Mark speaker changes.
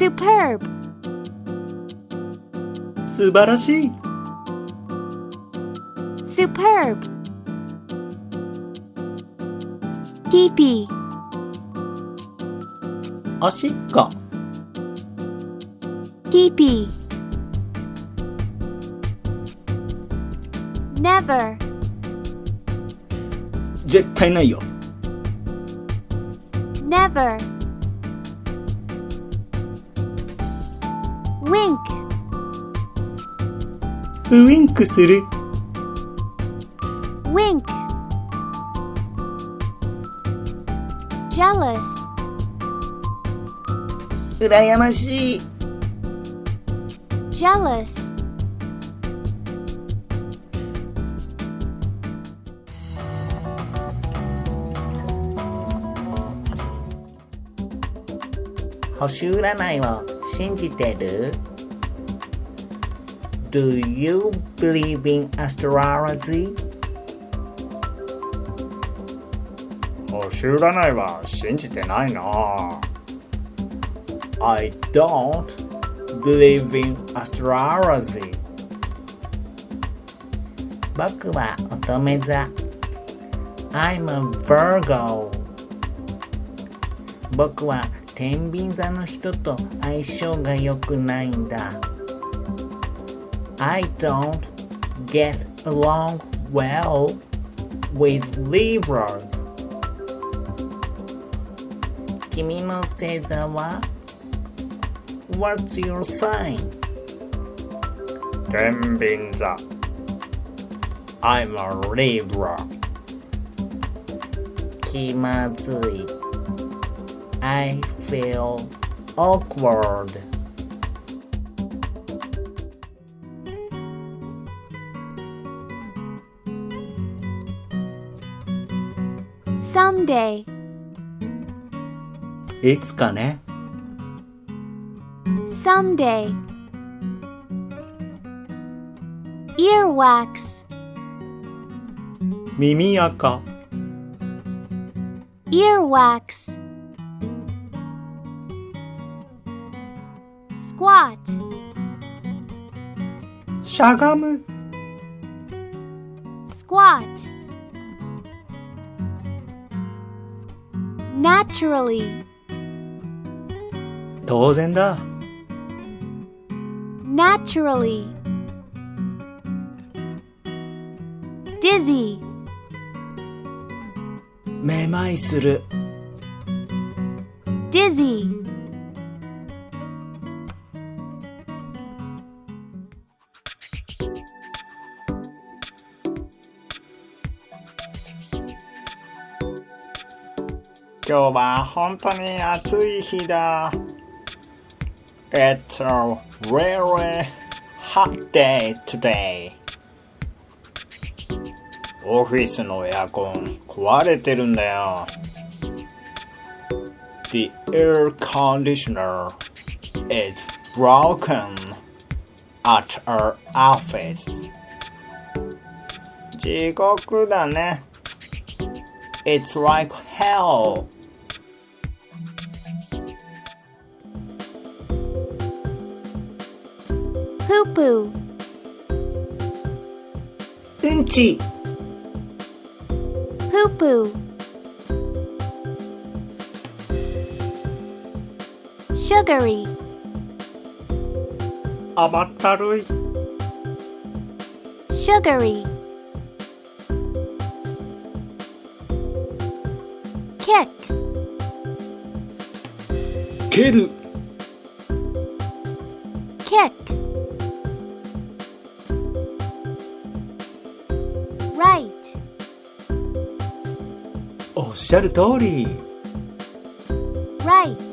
Speaker 1: superb
Speaker 2: 素晴らしい
Speaker 1: superb pee-pee
Speaker 2: おしっこ
Speaker 1: pee-pee never
Speaker 2: 絶対ないよ
Speaker 1: never wink
Speaker 2: ウインクする
Speaker 1: wink jealous
Speaker 2: 羨ましい
Speaker 1: jealous
Speaker 2: 星占いを信じてる Do you believe in astrology?
Speaker 3: 星占いは信じてないな。
Speaker 2: I don't believe in astrology. 僕は乙女座 I'm a Virgo. 僕は天秤座の人と相性が良くないんだ I don't get along well with Libras 君の星座は What's your sign?
Speaker 3: 天秤座。
Speaker 2: I'm a Libra 気まずい I feel awkward
Speaker 1: someday
Speaker 2: いつかね
Speaker 1: someday earwax
Speaker 2: 耳垢
Speaker 1: earwax squat
Speaker 2: しゃがむ
Speaker 1: squat naturally
Speaker 2: 当然だ
Speaker 1: naturally dizzy
Speaker 2: めまいする
Speaker 1: dizzy
Speaker 3: 今日は本当に暑い日だ。It's a really hot day today. オフィスのエアコン壊れてるんだよ。The air conditioner is broken at our office. 地獄だね。It's like hell.
Speaker 1: poo-poo
Speaker 2: うんち
Speaker 1: poo-poo sugary
Speaker 3: 甘ったるい。
Speaker 1: sugary kick
Speaker 2: 蹴る
Speaker 1: kick right
Speaker 2: おっしゃる通り
Speaker 1: right